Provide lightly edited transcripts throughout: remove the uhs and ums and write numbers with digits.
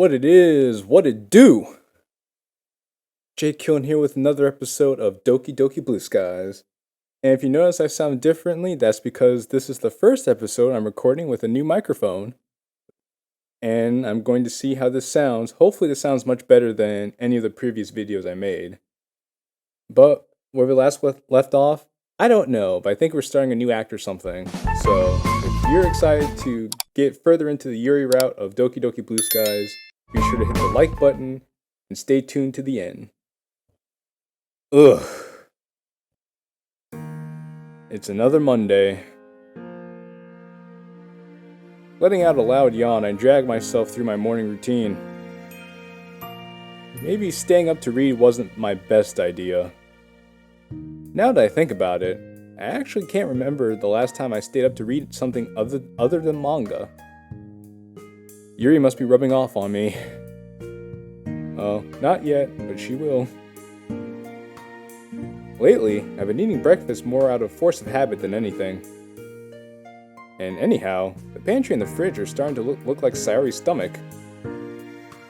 What it is, what it do? JQilin here with another episode of Doki Doki Blue Skies. And if you notice I sound differently, that's because this is the first episode I'm recording with a new microphone. And I'm going to see how this sounds. Hopefully this sounds much better than any of the previous videos I made. But where we last left off, I don't know, but I think we're starting a new act or something. So if you're excited to get further into the Yuri route of Doki Doki Blue Skies, be sure to hit the like button and stay tuned to the end. Ugh. It's another Monday. Letting out a loud yawn, I drag myself through my morning routine. Maybe staying up to read wasn't my best idea. Now that I think about it, I actually can't remember the last time I stayed up to read something other than manga. Yuri must be rubbing off on me. Oh, not yet, but she will. Lately, I've been eating breakfast more out of force of habit than anything. And anyhow, the pantry and the fridge are starting to look like Sayori's stomach.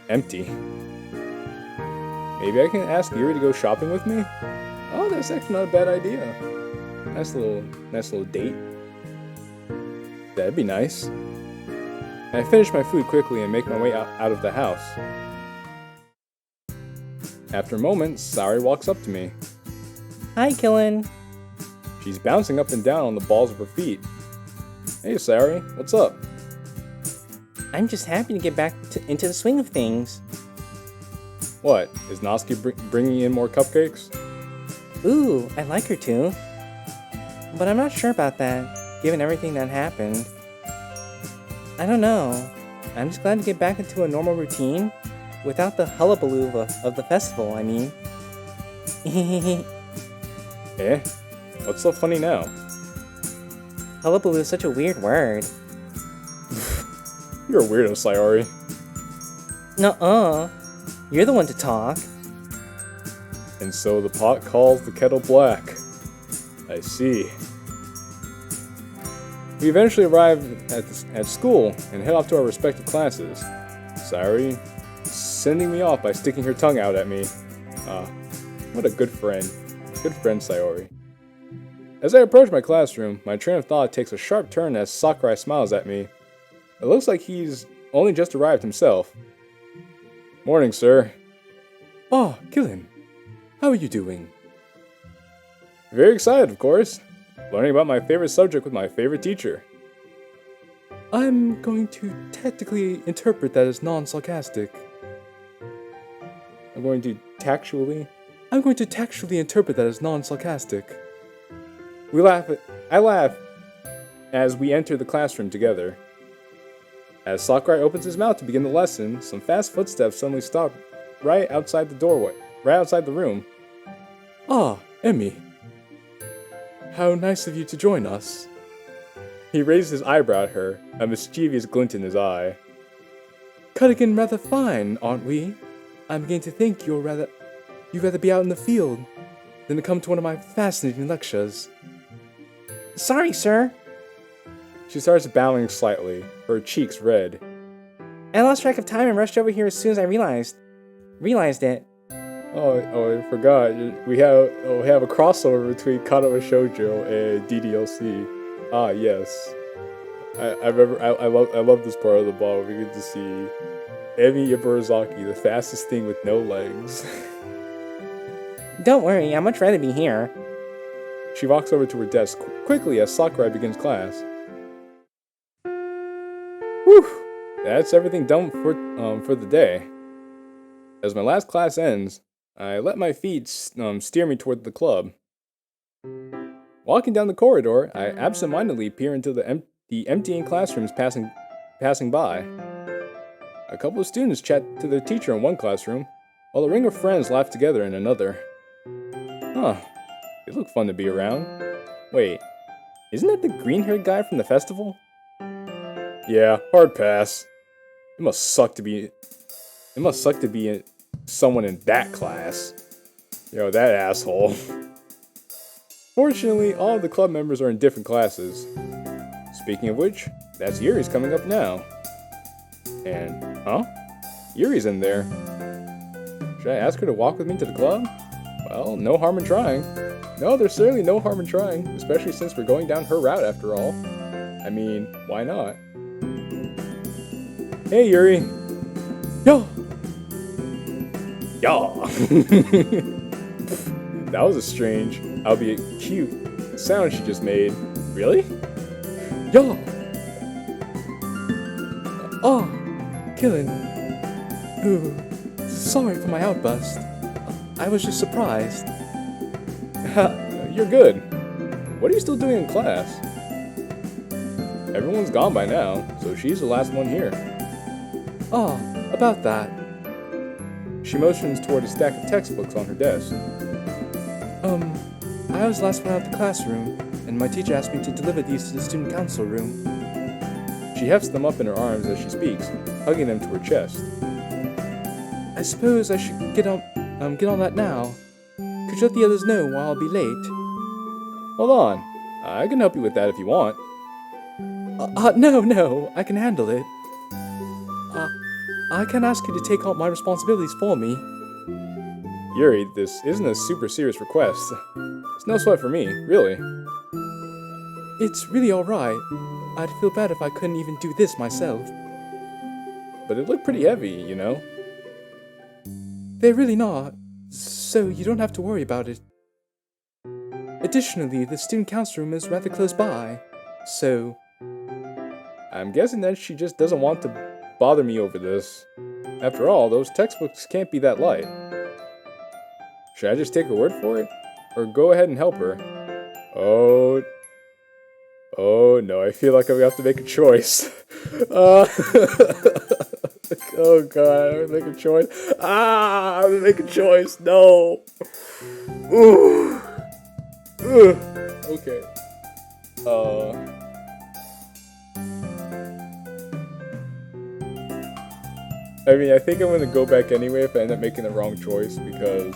Empty. Maybe I can ask Yuri to go shopping with me? Oh, that's actually not a bad idea. Nice little date. That'd be nice. I finish my food quickly and make my way out of the house. After a moment, Sayori walks up to me. Hi, Kilin. She's bouncing up and down on the balls of her feet. Hey, Sayori, what's up? I'm just happy to get back into the swing of things. What, is Natsuki bringing in more cupcakes? Ooh, I'd like her to. But I'm not sure about that, given everything that happened. I don't know. I'm just glad to get back into a normal routine, without the hullabaloo of the festival, I mean. Eh? What's so funny now? Hullabaloo is such a weird word. You're a weirdo, Sayori. Nuh-uh. You're the one to talk. And so the pot calls the kettle black. I see. We eventually arrive at school and head off to our respective classes. Sayori sending me off by sticking her tongue out at me. What a good friend. Good friend, Sayori. As I approach my classroom, my train of thought takes a sharp turn as Sakurai smiles at me. It looks like he's only just arrived himself. Morning, sir. Oh, Kilin. How are you doing? Very excited, of course. Learning about my favorite subject with my favorite teacher. I'm going to technically interpret that as non-sarcastic. I'm going to tactually interpret that as non-sarcastic. I laugh as we enter the classroom together. As Sakurai opens his mouth to begin the lesson, some fast footsteps suddenly stop right outside the room. Ah, Emmy. How nice of you to join us. He raised his eyebrow at her, a mischievous glint in his eye. Cutting rather fine, aren't we? I'm beginning to think you'd rather be out in the field than to come to one of my fascinating lectures. Sorry, sir. She starts bowing slightly, her cheeks red. I lost track of time and rushed over here as soon as I realized it. Oh, I forgot. We have a crossover between Kanoa Shoujo and DDLC. Ah, yes. I love this part of the ball. We get to see Emi Ibarazaki, the fastest thing with no legs. Don't worry, I'd much rather be here. She walks over to her desk quickly as Sakurai begins class. Whew! That's everything done for the day. As my last class ends, I let my feet steer me toward the club. Walking down the corridor, I absentmindedly peer into the emptying classrooms passing by. A couple of students chat to their teacher in one classroom, while a ring of friends laugh together in another. Huh, they look fun to be around. Wait, isn't that the green-haired guy from the festival? Yeah, hard pass. It must suck to be someone in that class. Yo, that asshole. Fortunately, all of the club members are in different classes. Speaking of which, that's Yuri's coming up now. And, huh? Yuri's in there. Should I ask her to walk with me to the club? Well, no harm in trying. No, there's certainly no harm in trying, especially since we're going down her route after all. I mean, why not? Hey, Yuri. Yo! Yaw! That was a strange, albeit cute, sound she just made. Really? Yo! Oh, Kilin. Ooh, sorry for my outburst. I was just surprised. You're good. What are you still doing in class? Everyone's gone by now, so she's the last one here. Oh, about that. She motions toward a stack of textbooks on her desk. I was the last one out of the classroom, and my teacher asked me to deliver these to the student council room. She hefts them up in her arms as she speaks, hugging them to her chest. I suppose I should get on that now. Could you let the others know why I'll be late? Hold on. I can help you with that if you want. No, I can handle it. I can ask you to take on my responsibilities for me. Yuri, this isn't a super serious request. It's no sweat for me, really. It's really alright. I'd feel bad if I couldn't even do this myself. But it looked pretty heavy, you know? They're really not, so you don't have to worry about it. Additionally, the student council room is rather close by, so... I'm guessing that she just doesn't want to bother me over this. After all, those textbooks can't be that light. Should I just take her word for it? Or go ahead and help her? Oh no, I feel like I'm gonna have to make a choice. Oh god, I'm gonna make a choice. I'm gonna make a choice. No. Ooh. Okay. I mean, I think I'm gonna go back anyway if I end up making the wrong choice, because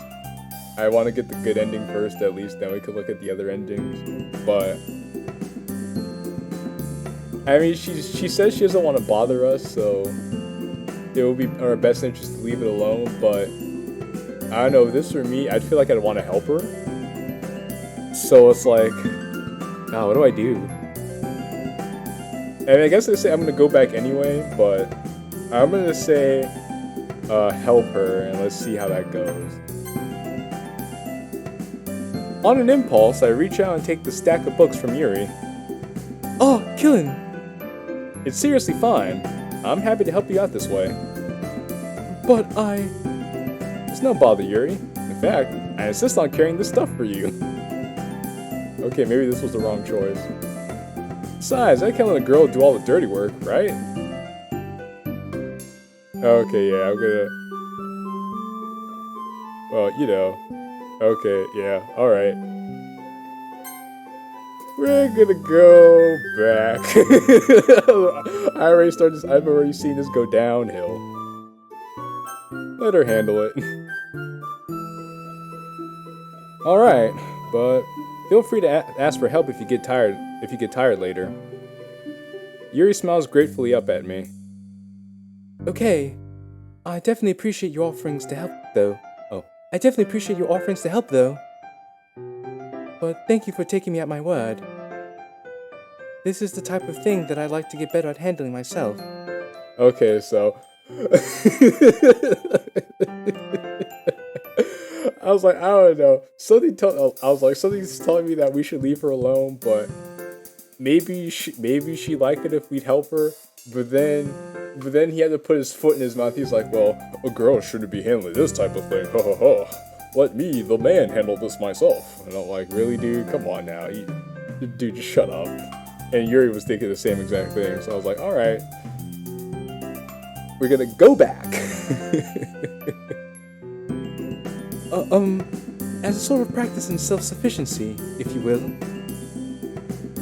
I want to get the good ending first at least, then we could look at the other endings. But I mean, she says she doesn't want to bother us, so it would be in our best interest to leave it alone. But I don't know, if this were me, I'd feel like I'd want to help her. So it's like, oh, what do I do? I mean, I guess I say I'm gonna go back anyway, but I'm gonna say help her, and let's see how that goes. On an impulse, I reach out and take the stack of books from Yuri. Oh, Kilin! It's seriously fine. I'm happy to help you out this way. But It's no bother, Yuri. In fact, I insist on carrying this stuff for you. Okay, maybe this was the wrong choice. Besides, I can't let a girl do all the dirty work, right? Okay, yeah, I'm gonna... Well, you know. Okay, yeah, alright. We're gonna go back. I've already seen this go downhill. Let her handle it. Alright, but feel free to ask for help if you get tired later. Yuri smiles gratefully up at me. Okay. I definitely appreciate your offerings to help, though. I definitely appreciate your offerings to help, though. But thank you for taking me at my word. This is the type of thing that I'd like to get better at handling myself. Okay, so... I was like, I don't know. Something's telling me that we should leave her alone, but maybe she liked it if we'd help her. But then he had to put his foot in his mouth. He's like, well, a girl shouldn't be handling this type of thing. Let me, the man, handle this myself. And I'm like, really, dude? Come on now. Dude, just shut up. And Yuri was thinking the same exact thing. So I was like, all right. We're gonna go back. As a sort of practice in self-sufficiency, if you will.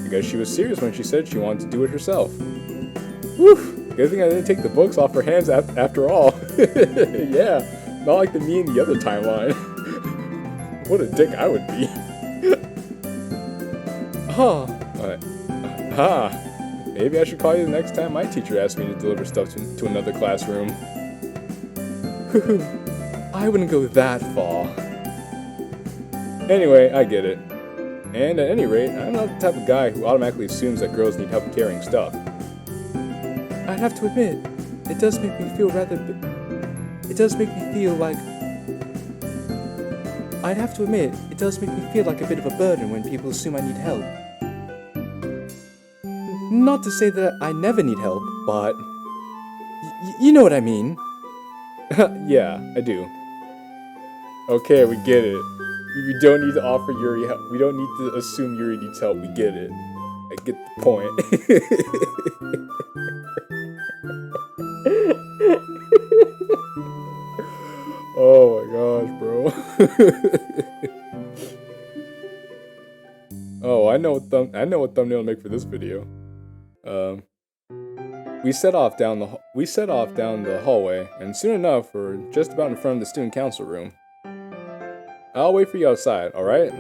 I guess she was serious when she said she wanted to do it herself. Whew! Good thing I didn't take the books off her hands after all. Yeah, not like me in the other timeline. What a dick I would be. Maybe I should call you the next time my teacher asks me to deliver stuff to another classroom. I wouldn't go that far. Anyway, I get it. And at any rate, I'm not the type of guy who automatically assumes that girls need help carrying stuff. I'd have to admit, it does make me feel like... I'd have to admit, it does make me feel like a bit of a burden when people assume I need help. Not to say that I never need help, but... you know what I mean. Yeah, I do. Okay, we get it. We don't need to offer Yuri help. We don't need to assume Yuri needs help. We get it. I get the point. Oh my gosh, bro. Oh, I know what thumbnail to make for this video. We set off down the hallway, and soon enough, we're just about in front of the student council room. I'll wait for you outside, alright?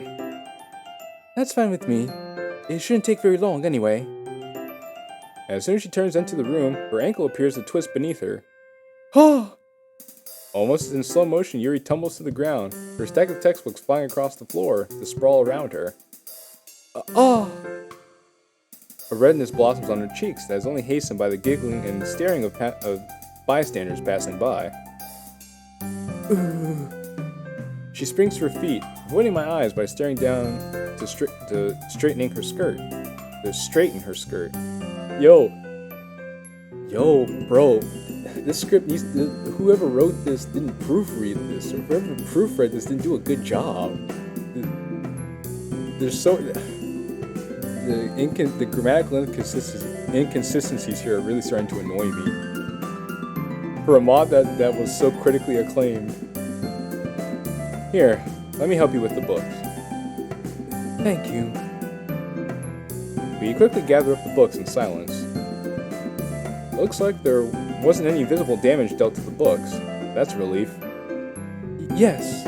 That's fine with me. It shouldn't take very long anyway. And as soon as she turns into the room, her ankle appears to twist beneath her. Oh! Almost in slow motion, Yuri tumbles to the ground, her stack of textbooks flying across the floor to sprawl around her. Oh! A redness blossoms on her cheeks that is only hastened by the giggling and staring of bystanders passing by. She springs to her feet, avoiding my eyes by staring down to straighten her skirt. Yo, bro, this script needs to, whoever wrote this didn't proofread this, or whoever proofread this didn't do a good job. There's so... The grammatical inconsistencies here are really starting to annoy me. For a mod that was so critically acclaimed. Here, let me help you with the books. Thank you. We quickly gather up the books in silence. It looks like there wasn't any visible damage dealt to the books. That's a relief. Yes.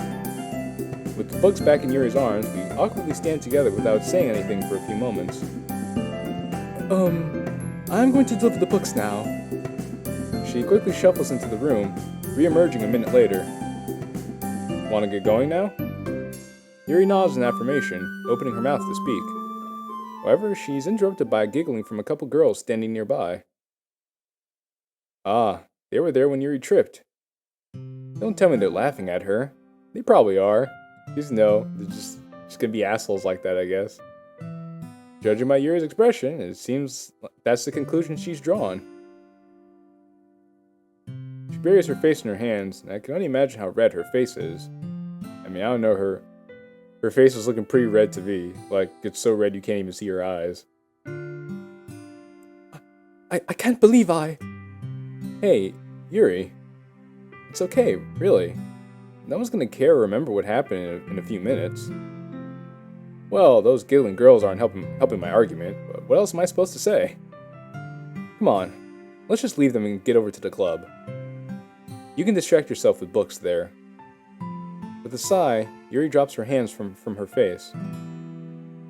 With the books back in Yuri's arms, we awkwardly stand together without saying anything for a few moments. I'm going to deliver the books now. She quickly shuffles into the room, re-emerging a minute later. Want to get going now? Yuri nods in affirmation, opening her mouth to speak. However, she's interrupted by giggling from a couple girls standing nearby. Ah, they were there when Yuri tripped. Don't tell me they're laughing at her. They probably are. Just know, they're just gonna be assholes like that, I guess. Judging by Yuri's expression, it seems that's the conclusion she's drawn. She buries her face in her hands, and I can only imagine how red her face is. I mean, I don't know, her face is looking pretty red to me. Like, it's so red you can't even see her eyes. I can't believe Hey, Yuri. It's okay, really. No one's gonna care or remember what happened in a few minutes. Well, those giggling girls aren't helping my argument, but what else am I supposed to say? Come on, let's just leave them and get over to the club. You can distract yourself with books there. With a sigh, Yuri drops her hands from her face.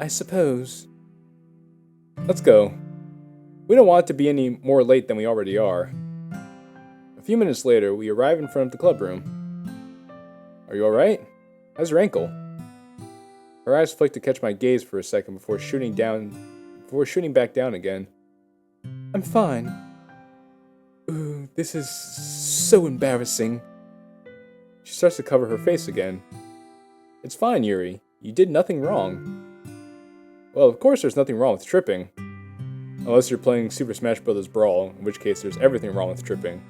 I suppose. Let's go. We don't want it to be any more late than we already are. A few minutes later, we arrive in front of the club room. Are you alright? How's your ankle? Her eyes flick to catch my gaze for a second before shooting back down again. I'm fine. Ooh, this is so embarrassing. She starts to cover her face again. It's fine, Yuri. You did nothing wrong. Well, of course there's nothing wrong with tripping. Unless you're playing Super Smash Bros. Brawl, in which case there's everything wrong with tripping.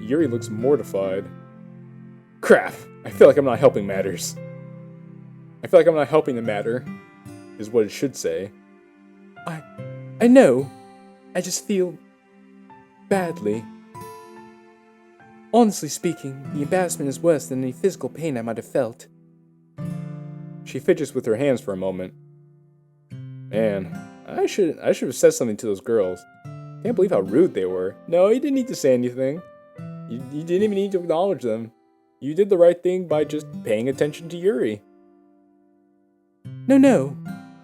Yuri looks mortified. Crap! I feel like I'm not helping matters. I feel like I'm not helping the matter, is what it should say. I know. I just feel badly. Honestly speaking, the embarrassment is worse than any physical pain I might have felt. She fidgets with her hands for a moment. Man, I should have said something to those girls. Can't believe how rude they were. No, you didn't need to say anything. You didn't even need to acknowledge them. You did the right thing by just paying attention to Yuri. No.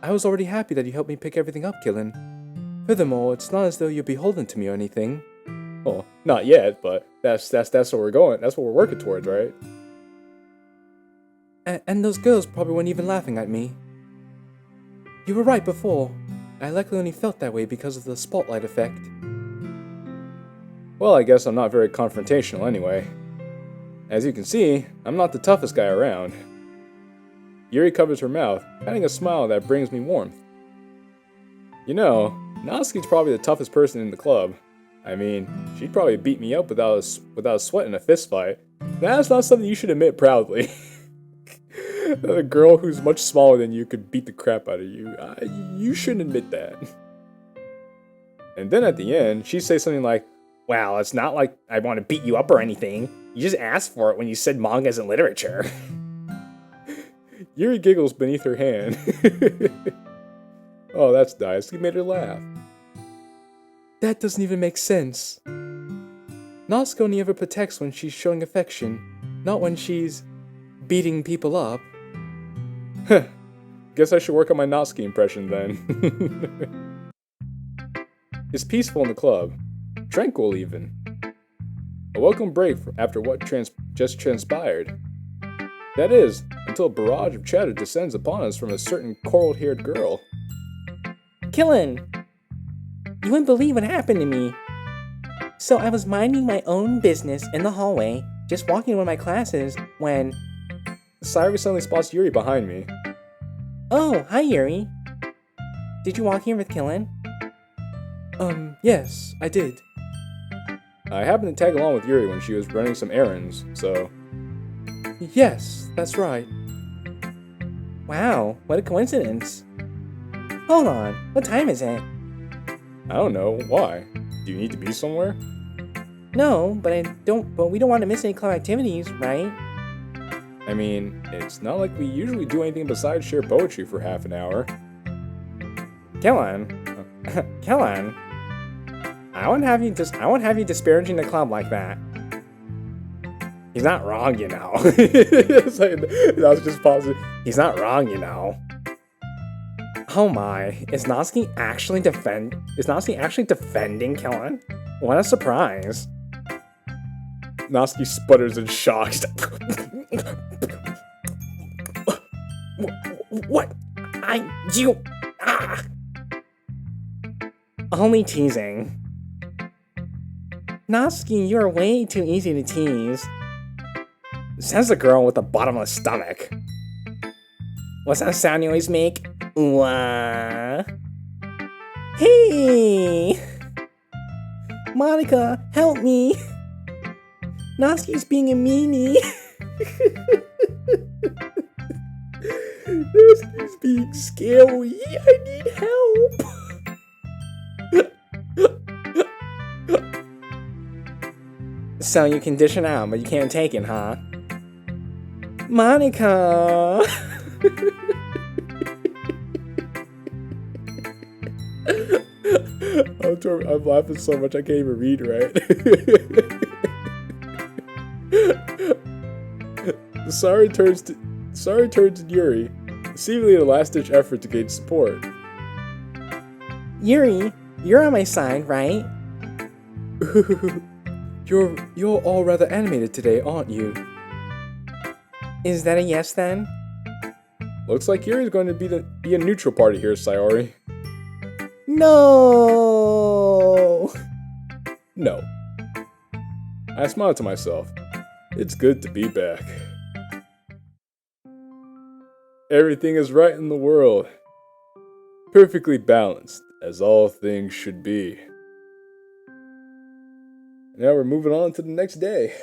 I was already happy that you helped me pick everything up, Qilin. Furthermore, it's not as though you're beholden to me or anything. Well, not yet, but That's what we're going. That's what we're working towards, right? And those girls probably weren't even laughing at me. You were right before. I likely only felt that way because of the spotlight effect. Well, I guess I'm not very confrontational anyway. As you can see, I'm not the toughest guy around. Yuri covers her mouth, hiding a smile that brings me warmth. You know, Natsuki's probably the toughest person in the club. I mean, she'd probably beat me up without a sweat in a fist fight. That's not something you should admit proudly. A girl who's much smaller than you could beat the crap out of you. You shouldn't admit that. And then at the end, she says something like, "Well, it's not like I want to beat you up or anything. You just asked for it when you said manga isn't literature." Yuri giggles beneath her hand. Oh, that's nice. He made her laugh. That doesn't even make sense. Natsuki only ever protects when she's showing affection, not when she's beating people up. Guess I should work on my Natsuki impression then. It's peaceful in the club. Tranquil even. A welcome break after what just transpired. That is, until a barrage of chatter descends upon us from a certain coral-haired girl. Qilin! You wouldn't believe what happened to me. So I was minding my own business in the hallway, just walking to one of my classes, when... Sayori suddenly spots Yuri behind me. Oh, hi Yuri. Did you walk here with Qilin? Yes, I did. I happened to tag along with Yuri when she was running some errands, so... Yes, that's right. Wow, what a coincidence. Hold on, what time is it? I don't know, why? Do you need to be somewhere? No, but we don't want to miss any club activities, right? I mean, it's not like we usually do anything besides share poetry for half an hour. Qilin. Qilin. I won't have you disparaging the club like that. He's not wrong, you know. It's like, that was just positive. He's not wrong, you know. Oh my, is Natsuki actually defending Qilin? What a surprise. Natsuki sputters in shock. What? Only teasing. Natsuki, you're way too easy to tease. Says the girl with a bottomless stomach. What's that sound you always make? Hey! Monica, help me! Natsuki's being a meanie. Natsuki's being scary. I need help. So you can dish it out, but you can't take it, huh? Monica! I'm laughing so much I can't even read right. Sorry turns to Yuri, seemingly a last-ditch effort to gain support. Yuri, you're on my side, right? You're all rather animated today, aren't you? Is that a yes then? Looks like Yuri's going to be a neutral party here, Sayori. No. No. I smiled to myself. It's good to be back. Everything is right in the world. Perfectly balanced, as all things should be. Now we're moving on to the next day.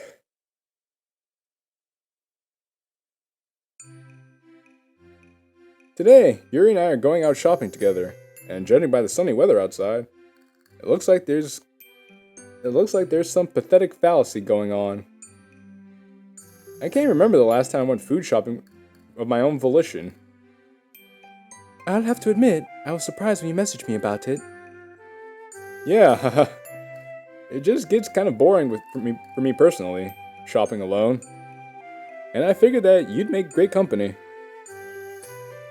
Today, Yuri and I are going out shopping together, and judging by the sunny weather outside, it looks like there's some pathetic fallacy going on. I can't remember the last time I went food shopping of my own volition. I'll have to admit, I was surprised when you messaged me about it. Yeah, it just gets kind of boring for me personally, shopping alone. And I figured that you'd make great company.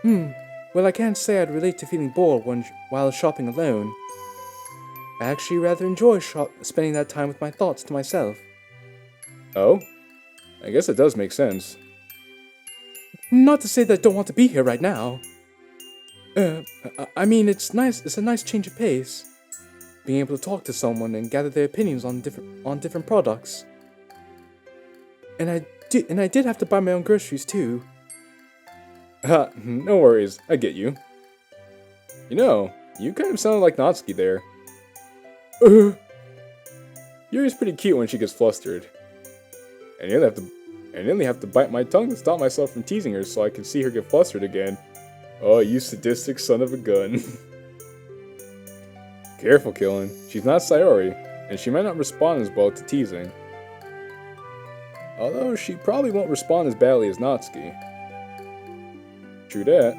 Well, I can't say I'd relate to feeling bored while shopping alone. I actually rather enjoy spending that time with my thoughts to myself. Oh? I guess it does make sense. Not to say that I don't want to be here right now. I mean, it's nice. It's a nice change of pace. Being able to talk to someone and gather their opinions on different products. And I did have to buy my own groceries too. Ha, no worries. I get you. You know, you kind of sounded like Natsuki there. Yuri's pretty cute when she gets flustered. I nearly have to bite my tongue to stop myself from teasing her so I can see her get flustered again. Oh, you sadistic son of a gun. Careful, Killen. She's not Sayori, and she might not respond as well to teasing. Although she probably won't respond as badly as Natsuki. True that.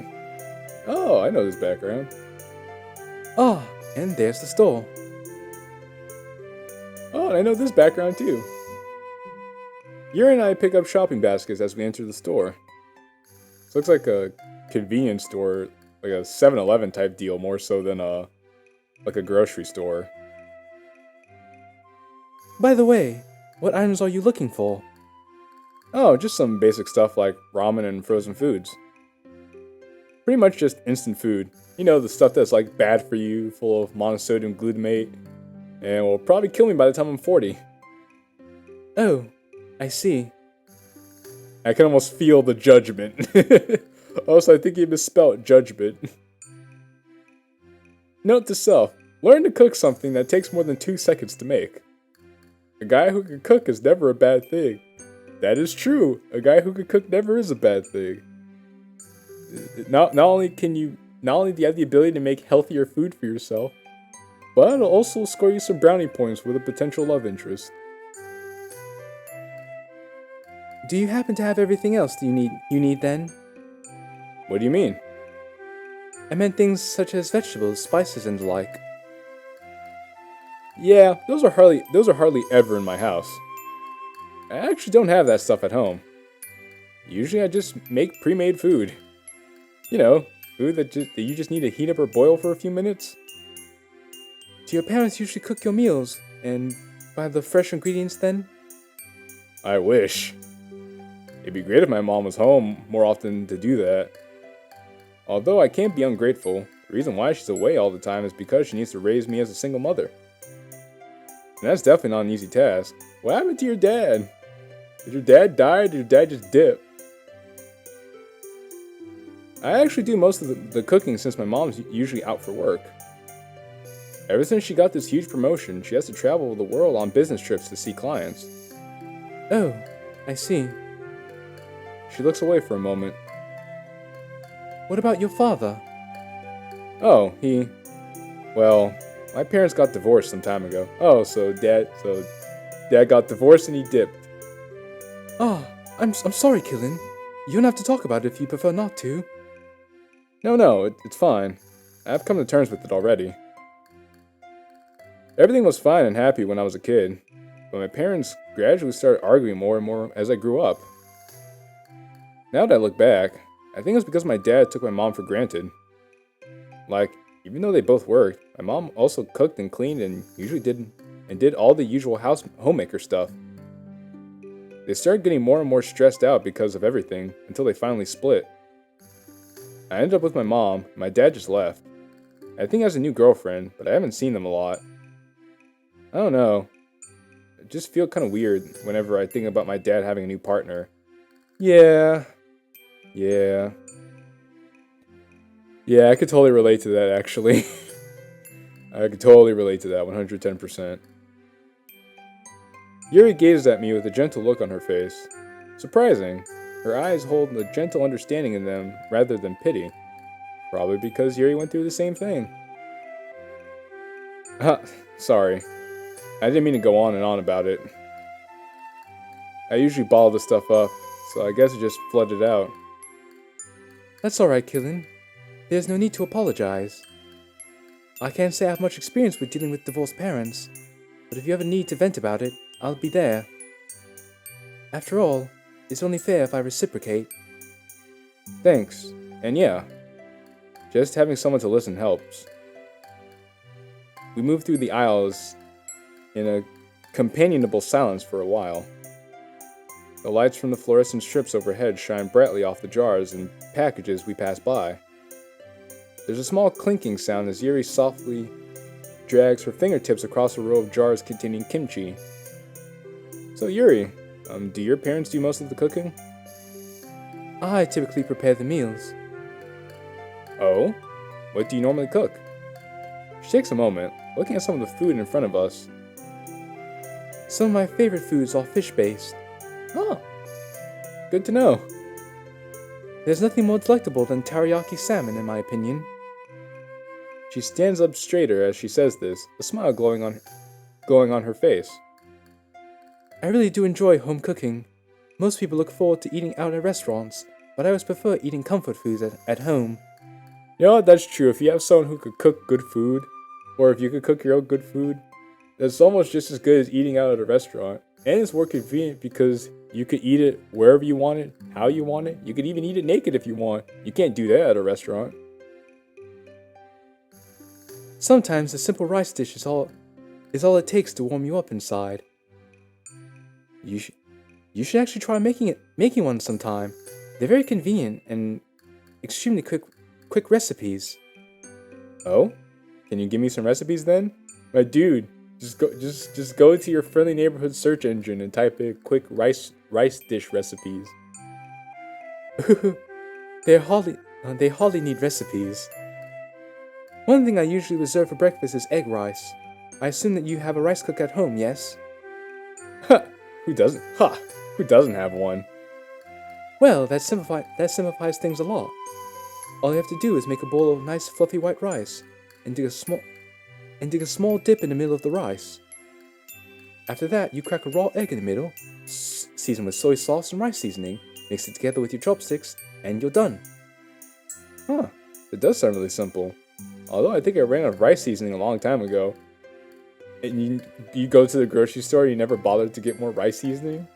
Oh, I know this background. Ah, and there's the store. Oh, and I know this background too. Yuri and I pick up shopping baskets as we enter the store. This looks like a convenience store, like a 7-Eleven type deal, more so than like a grocery store. By the way, what items are you looking for? Oh, just some basic stuff like ramen and frozen foods. Pretty much just instant food. You know, the stuff that's like bad for you, full of monosodium glutamate, and will probably kill me by the time I'm 40. Oh, I see. I can almost feel the judgment. Also, I think he misspelled judgment. Note to self, learn to cook something that takes more than 2 seconds to make. A guy who can cook is never a bad thing. That is true. A guy who can cook never is a bad thing. Not only do you have the ability to make healthier food for yourself, but it'll also score you some brownie points with a potential love interest. Do you happen to have everything else you need then? What do you mean? I meant things such as vegetables, spices, and the like. Yeah, those are hardly ever in my house. I actually don't have that stuff at home. Usually I just make pre-made food. You know, food that you just need to heat up or boil for a few minutes. Do your parents usually cook your meals and buy the fresh ingredients then? I wish. It'd be great if my mom was home more often to do that. Although I can't be ungrateful, the reason why she's away all the time is because she needs to raise me as a single mother. And that's definitely not an easy task. What happened to your dad? Did your dad die or did your dad just dip? I actually do most of the cooking since my mom's usually out for work. Ever since she got this huge promotion, she has to travel the world on business trips to see clients. Oh, I see. She looks away for a moment. What about your father? Oh, well, my parents got divorced some time ago. Oh, so dad got divorced and he dipped. Ah, I'm sorry, Killen. You don't have to talk about it if you prefer not to. No, it's fine. I've come to terms with it already. Everything was fine and happy when I was a kid, but my parents gradually started arguing more and more as I grew up. Now that I look back, I think it's because my dad took my mom for granted. Like, even though they both worked, my mom also cooked and cleaned and usually did all the usual homemaker stuff. They started getting more and more stressed out because of everything until they finally split. I ended up with my mom, my dad just left. I think he has a new girlfriend, but I haven't seen them a lot. I don't know. I just feel kind of weird whenever I think about my dad having a new partner. Yeah, I could totally relate to that, actually. I could totally relate to that, 110%. Yuri gazes at me with a gentle look on her face. Surprising. Her eyes hold a gentle understanding in them rather than pity. Probably because Yuri went through the same thing. Sorry. I didn't mean to go on and on about it. I usually bottle this stuff up, so I guess it just flooded out. That's alright, Killen. There's no need to apologize. I can't say I have much experience with dealing with divorced parents, but if you ever need to vent about it, I'll be there. After all, it's only fair if I reciprocate. Thanks. And yeah, just having someone to listen helps. We move through the aisles in a companionable silence for a while. The lights from the fluorescent strips overhead shine brightly off the jars and packages we pass by. There's a small clinking sound as Yuri softly drags her fingertips across a row of jars containing kimchi. So Yuri, do your parents do most of the cooking? I typically prepare the meals. Oh? What do you normally cook? She takes a moment, looking at some of the food in front of us. Some of my favorite foods are fish-based. Oh, good to know. There's nothing more delectable than teriyaki salmon, in my opinion. She stands up straighter as she says this, a smile glowing on her face. I really do enjoy home cooking. Most people look forward to eating out at restaurants, but I always prefer eating comfort foods at home. You know what, that's true. If you have someone who could cook good food, or if you could cook your own good food, that's almost just as good as eating out at a restaurant. And it's more convenient because you could eat it wherever you want it, how you want it. You could even eat it naked if you want. You can't do that at a restaurant. Sometimes a simple rice dish is all it takes to warm you up inside. You should actually try making one sometime. They're very convenient and extremely quick recipes. Oh? Can you give me some recipes then? My dude, just go to your friendly neighborhood search engine and type in quick rice dish recipes. They hardly need recipes. One thing I usually reserve for breakfast is egg rice. I assume that you have a rice cooker at home, yes? Ha! Who doesn't have one? Well, that simplifies things a lot. All you have to do is make a bowl of nice fluffy white rice and dig a small dip in the middle of the rice. After that, you crack a raw egg in the middle, season with soy sauce and rice seasoning, mix it together with your chopsticks, and you're done. Huh, it does sound really simple. Although I think I ran out of rice seasoning a long time ago. And you go to the grocery store and you never bothered to get more rice seasoning?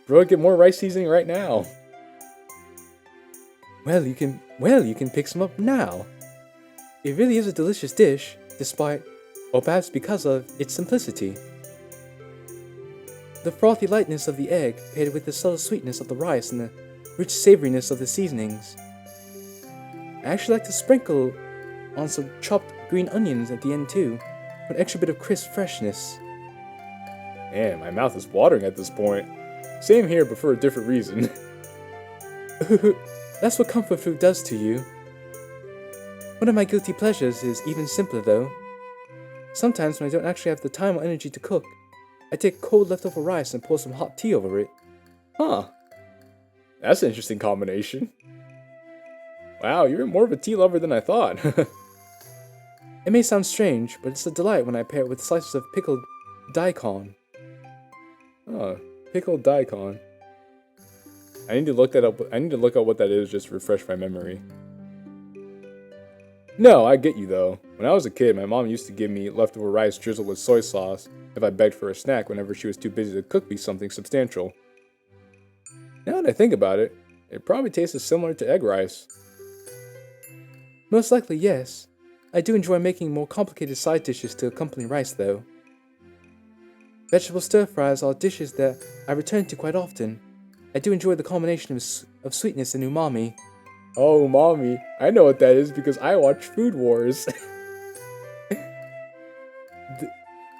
Bro, get more rice seasoning right now. Well, you can pick some up now. It really is a delicious dish, despite, or perhaps because of, its simplicity. The frothy lightness of the egg paired with the subtle sweetness of the rice and the rich savoriness of the seasonings. I actually like to sprinkle on some chopped green onions at the end too, for an extra bit of crisp freshness. Man, my mouth is watering at this point. Same here, but for a different reason. That's what comfort food does to you. One of my guilty pleasures is even simpler though. Sometimes when I don't actually have the time or energy to cook, I take cold leftover rice and pour some hot tea over it. Huh. That's an interesting combination. Wow, you're more of a tea lover than I thought. It may sound strange, but it's a delight when I pair it with slices of pickled daikon. Oh, pickled daikon. I need to look that up. I need to look up what that is just to refresh my memory. No, I get you though. When I was a kid, my mom used to give me leftover rice drizzled with soy sauce if I begged for a snack whenever she was too busy to cook me something substantial. Now that I think about it, it probably tastes similar to egg rice. Most likely, yes. I do enjoy making more complicated side dishes to accompany rice, though. Vegetable stir-fries are dishes that I return to quite often. I do enjoy the combination of sweetness and umami. Oh, umami. I know what that is because I watch Food Wars.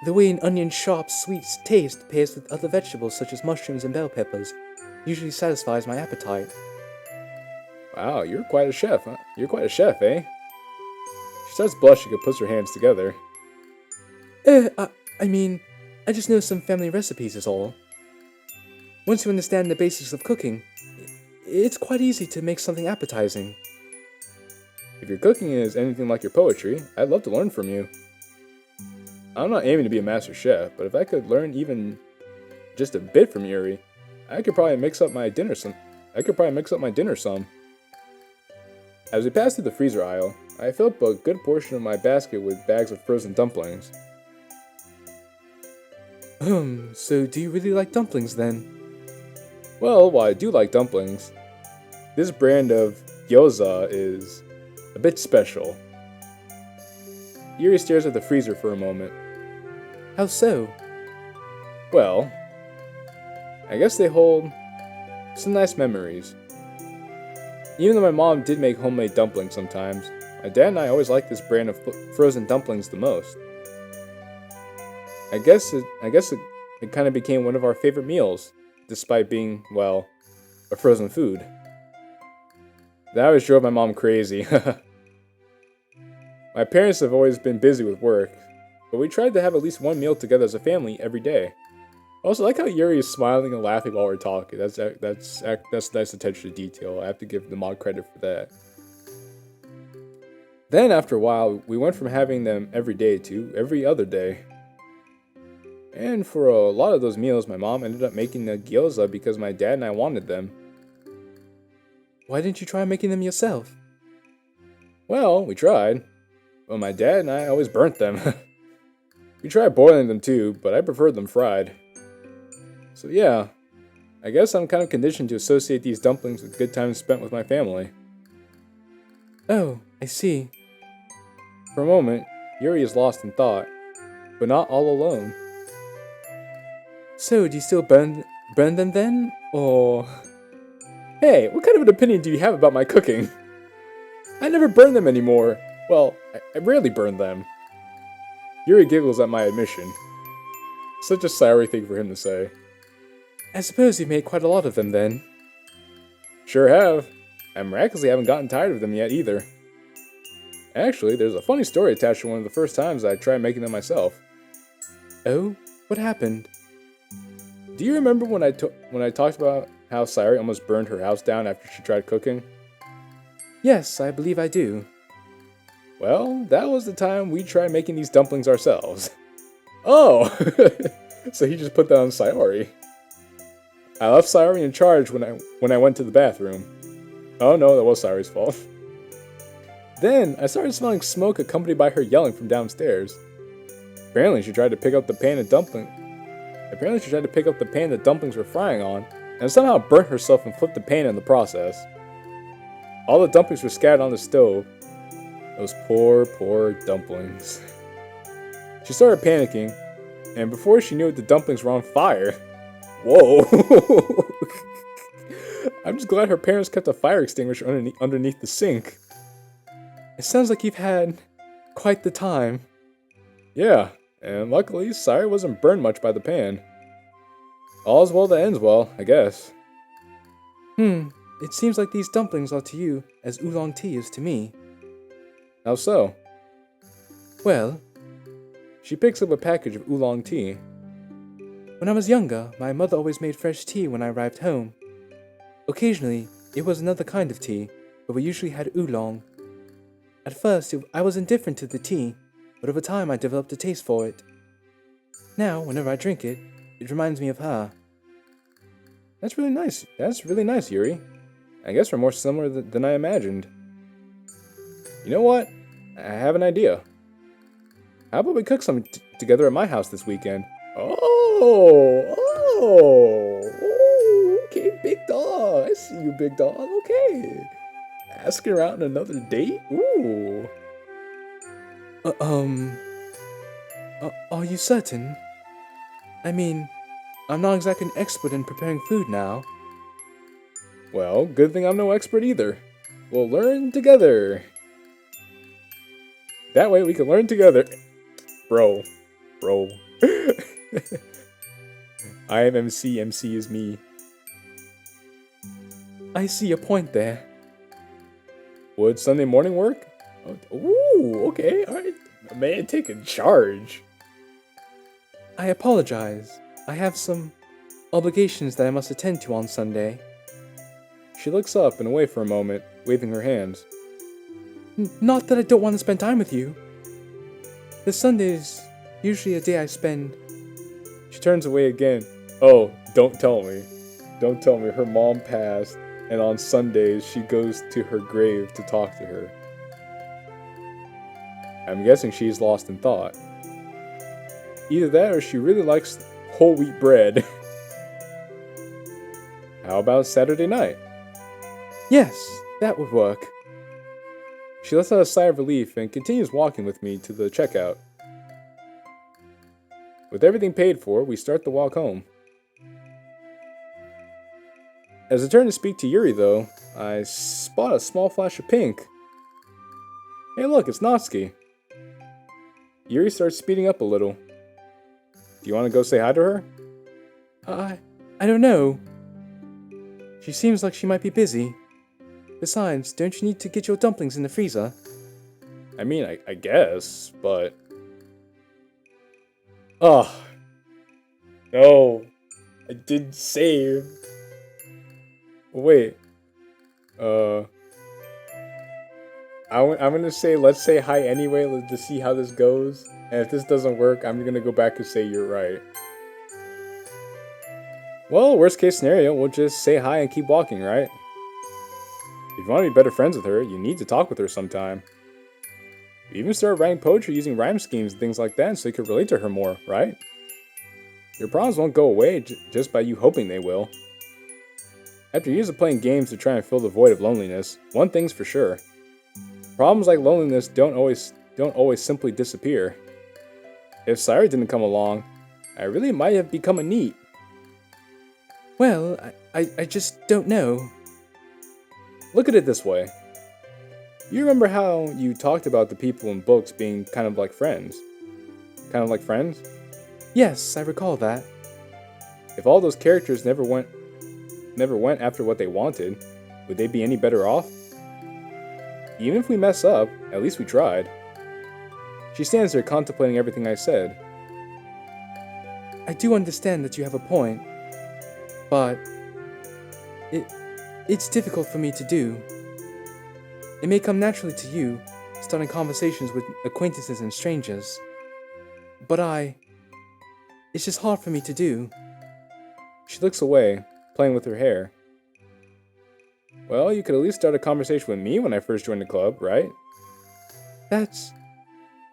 The way an onion sharp, sweet taste pairs with other vegetables such as mushrooms and bell peppers usually satisfies my appetite. Wow, you're quite a chef, huh? You're quite a chef, eh? She starts blushing and puts her hands together. I mean, I just know some family recipes is all. Once you understand the basics of cooking, it's quite easy to make something appetizing. If your cooking is anything like your poetry, I'd love to learn from you. I'm not aiming to be a master chef, but if I could learn even just a bit from Yuri, I could probably mix up my dinner some. As we passed through the freezer aisle, I filled up a good portion of my basket with bags of frozen dumplings. So do you really like dumplings then? Well, while I do like dumplings, this brand of gyoza is a bit special. Yuri stares at the freezer for a moment. How so? Well, I guess they hold some nice memories. Even though my mom did make homemade dumplings sometimes, my dad and I always liked this brand of frozen dumplings the most. I guess it kind of became one of our favorite meals, despite being, well, a frozen food. That always drove my mom crazy. My parents have always been busy with work, but we tried to have at least one meal together as a family every day. Also, I like how Yuri is smiling and laughing while we're talking. That's nice attention to detail. I have to give the mod credit for that. Then, after a while, we went from having them every day to every other day. And for a lot of those meals, my mom ended up making the gyoza because my dad and I wanted them. Why didn't you try making them yourself? Well, we tried, but my dad and I always burnt them. We tried boiling them too, but I preferred them fried. So yeah, I guess I'm kind of conditioned to associate these dumplings with good times spent with my family. Oh, I see. For a moment, Yuri is lost in thought, but not all alone. So, do you still burn them then, or...? Hey, what kind of an opinion do you have about my cooking? I never burn them anymore. Well, I rarely burn them. Yuri giggles at my admission. Such a sorry thing for him to say. I suppose you've made quite a lot of them then. Sure have. I miraculously haven't gotten tired of them yet either. Actually, there's a funny story attached to one of the first times I tried making them myself. Oh? What happened? Do you remember when I talked about how Sayuri almost burned her house down after she tried cooking? Yes, I believe I do. Well, that was the time we tried making these dumplings ourselves. Oh! So he just put that on Sayuri. I left Sayuri in charge when I went to the bathroom. Oh no, that was Sayuri's fault. Then, I started smelling smoke accompanied by her yelling from downstairs. Apparently she tried to pick up the pan the dumplings were frying on, and somehow burnt herself and flipped the pan in the process. All the dumplings were scattered on the stove. Those poor, poor dumplings. She started panicking, and before she knew it, the dumplings were on fire. Whoa! I'm just glad her parents kept a fire extinguisher underneath the sink. It sounds like you've had quite the time. Yeah, and luckily, Sayuri wasn't burned much by the pan. All's well that ends well, I guess. It seems like these dumplings are to you as oolong tea is to me. How so? Well, she picks up a package of oolong tea. When I was younger, my mother always made fresh tea when I arrived home. Occasionally, it was another kind of tea, but we usually had oolong. At first, I was indifferent to the tea, but over time I developed a taste for it. Now, whenever I drink it, it reminds me of her. That's really nice. That's really nice, Yuri. I guess we're more similar than I imagined. You know what? I have an idea. How about we cook something together at my house this weekend? Oh, okay, big dog. I see you, big dog. Okay. Asking her out on another date? Ooh. Are you certain? I mean, I'm not exactly an expert in preparing food now. Well, good thing I'm no expert either. We'll learn together. That way we can learn together. Bro. I am MC, MC is me. I see your point there. Would Sunday morning work? Ooh, okay, alright. A man taking charge. I apologize. I have some obligations that I must attend to on Sunday. She looks up and away for a moment, waving her hands. Not that I don't want to spend time with you. The Sunday's usually a day I spend. She turns away again. Oh, don't tell me. Don't tell me her mom passed, and on Sundays she goes to her grave to talk to her. I'm guessing she's lost in thought. Either that or she really likes whole wheat bread. How about Saturday night? Yes, that would work. She lets out a sigh of relief and continues walking with me to the checkout. With everything paid for, we start the walk home. As I turn to speak to Yuri, though, I spot a small flash of pink. Hey look, it's Natsuki. Yuri starts speeding up a little. Do you want to go say hi to her? I don't know. She seems like she might be busy. Besides, don't you need to get your dumplings in the freezer? I mean, I guess, but... Oh. No. I did save. Wait. I'm gonna say, let's say hi anyway to see how this goes. And if this doesn't work, I'm gonna go back and say you're right. Well, worst case scenario, we'll just say hi and keep walking, right? If you want to be better friends with her, you need to talk with her sometime. You even start writing poetry using rhyme schemes and things like that so you can relate to her more, right? Your problems won't go away just by you hoping they will. After years of playing games to try and fill the void of loneliness, one thing's for sure. Problems like loneliness don't always simply disappear. If Sayuri didn't come along, I really might have become a NEET. Well, I just don't know. Look at it this way. You remember how you talked about the people in books being kind of like friends? Kind of like friends? Yes, I recall that. If all those characters never went after what they wanted, would they be any better off? Even if we mess up, at least we tried. She stands there contemplating everything I said. I do understand that you have a point, but it's difficult for me to do. It may come naturally to you, starting conversations with acquaintances and strangers, but it's just hard for me to do. She looks away, playing with her hair. Well, you could at least start a conversation with me when I first joined the club, right? That's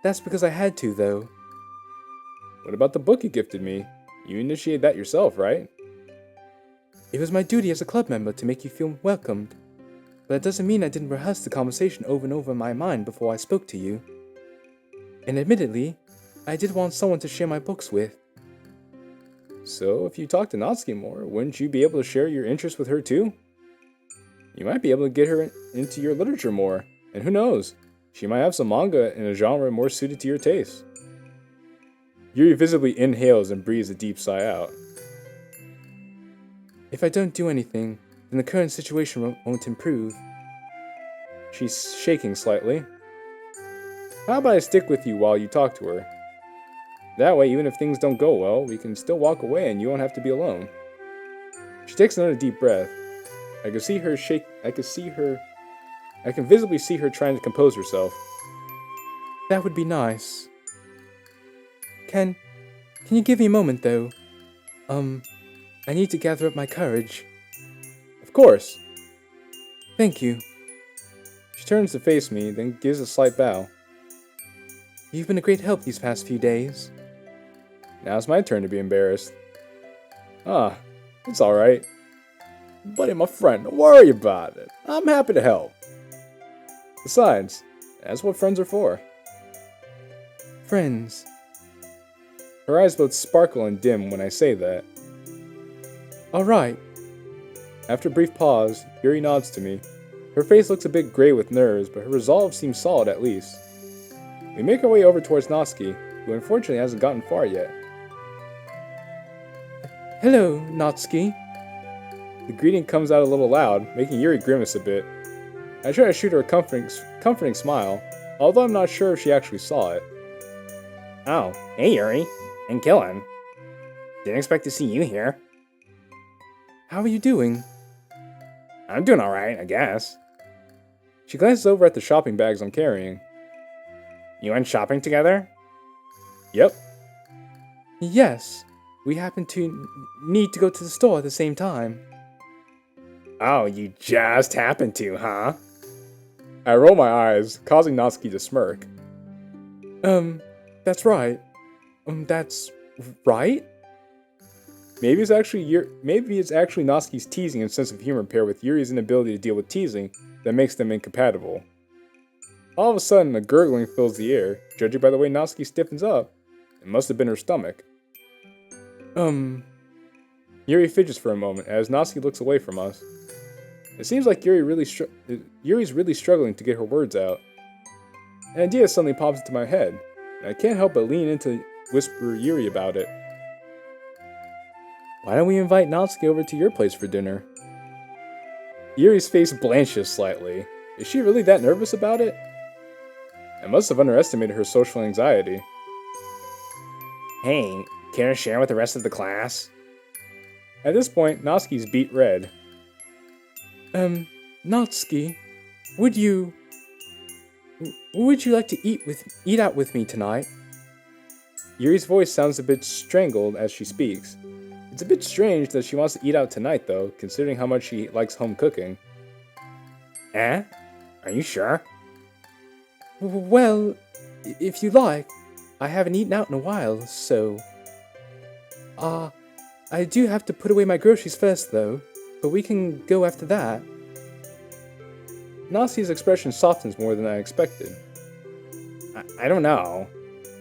because I had to, though. What about the book you gifted me? You initiated that yourself, right? It was my duty as a club member to make you feel welcomed, but it doesn't mean I didn't rehearse the conversation over and over in my mind before I spoke to you. And admittedly, I did want someone to share my books with. So, if you talk to Natsuki more, wouldn't you be able to share your interests with her too? You might be able to get her into your literature more, and who knows, she might have some manga in a genre more suited to your taste. Yuri visibly inhales and breathes a deep sigh out. If I don't do anything, then the current situation won't improve. She's shaking slightly. How about I stick with you while you talk to her? That way, even if things don't go well, we can still walk away and you won't have to be alone. She takes another deep breath. I can see her shake. I can visibly see her trying to compose herself. That would be nice. Can you give me a moment, though? I need to gather up my courage. Of course. Thank you. She turns to face me, then gives a slight bow. You've been a great help these past few days. Now it's my turn to be embarrassed. It's alright. Buddy, my friend, don't worry about it. I'm happy to help. Besides, that's what friends are for. Friends. Her eyes both sparkle and dim when I say that. Alright. After a brief pause, Yuri nods to me. Her face looks a bit gray with nerves, but her resolve seems solid at least. We make our way over towards Natsuki, who unfortunately hasn't gotten far yet. Hello, Natsuki. The greeting comes out a little loud, making Yuri grimace a bit. I try to shoot her a comforting smile, although I'm not sure if she actually saw it. Oh, hey Yuri. And Kilin. Didn't expect to see you here. How are you doing? I'm doing alright, I guess. She glances over at the shopping bags I'm carrying. You went shopping together? Yep. Yes. We happen to need to go to the store at the same time. Oh, you just happened to, huh? I roll my eyes, causing Natsuki to smirk. That's right. That's right? Maybe it's actually Natsuki's teasing and sense of humor paired with Yuri's inability to deal with teasing that makes them incompatible. All of a sudden, a gurgling fills the air. Judging by the way Natsuki stiffens up, it must have been her stomach. Yuri fidgets for a moment as Natsuki looks away from us. It seems like Yuri's really struggling to get her words out. An idea suddenly pops into my head, and I can't help but lean in to whisper Yuri about it. Why don't we invite Natsuki over to your place for dinner? Yuri's face blanches slightly. Is she really that nervous about it? I must have underestimated her social anxiety. Hey, care to share with the rest of the class? At this point, Natsuki's beet red. Natsuki, would you like to eat out with me tonight? Yuri's voice sounds a bit strangled as she speaks. It's a bit strange that she wants to eat out tonight, though, considering how much she likes home cooking. Eh? Are you sure? Well, if you like. I haven't eaten out in a while, so... I do have to put away my groceries first, though, but we can go after that. Natsuki's expression softens more than I expected. I don't know.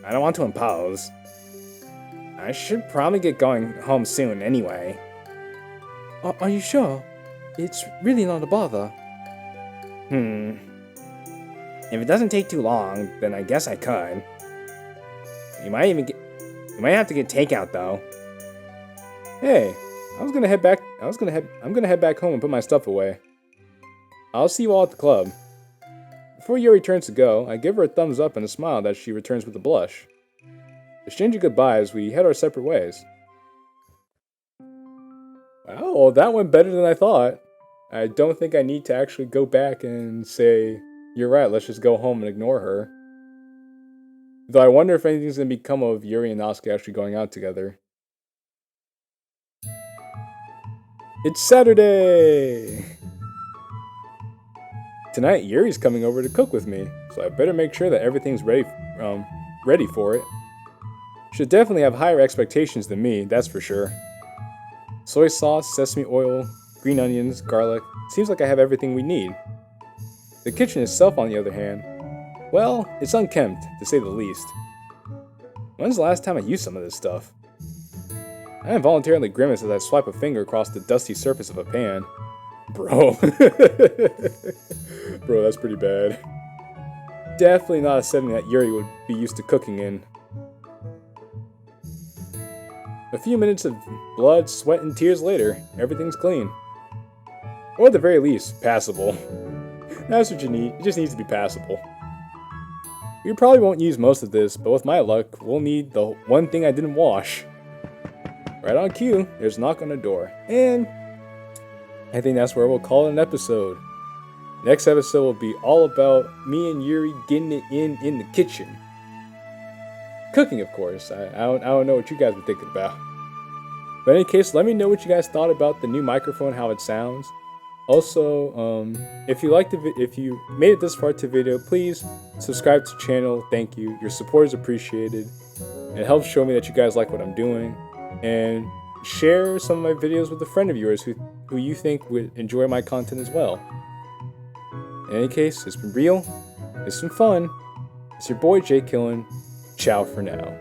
I don't want to impose. I should probably get going home soon anyway. Are you sure? It's really not a bother. If it doesn't take too long, then I guess I could. You might have to get takeout though. Hey, I'm gonna head back home and put my stuff away. I'll see you all at the club. Before Yuri turns to go, I give her a thumbs up and a smile that she returns with a blush. Exchanging goodbyes, we head our separate ways. Wow, well, that went better than I thought. I don't think I need to actually go back and say, you're right, let's just go home and ignore her. Though I wonder if anything's going to become of Yuri and Natsuki actually going out together. It's Saturday! Tonight, Yuri's coming over to cook with me, so I better make sure that everything's ready for it. Should definitely have higher expectations than me, that's for sure. Soy sauce, sesame oil, green onions, garlic. Seems like I have everything we need. The kitchen itself, on the other hand, well, it's unkempt, to say the least. When's the last time I used some of this stuff? I involuntarily grimace as I swipe a finger across the dusty surface of a pan. Bro. Bro, that's pretty bad. Definitely not a setting that Yuri would be used to cooking in. A few minutes of blood, sweat, and tears later, everything's clean. Or at the very least, passable. That's what you need. It just needs to be passable. We probably won't use most of this, but with my luck, we'll need the one thing I didn't wash. Right on cue, there's a knock on the door. And I think that's where we'll call it an episode. Next episode will be all about me and Yuri getting it in the kitchen. Cooking, of course. I don't know what you guys were thinking about. But in any case, let me know what you guys thought about the new microphone, how it sounds. Also, if you made it this far to the video, please subscribe to the channel. Thank you. Your support is appreciated. It helps show me that you guys like what I'm doing. And share some of my videos with a friend of yours who you think would enjoy my content as well. In any case, it's been real. It's been fun. It's your boy JQilin. Ciao for now.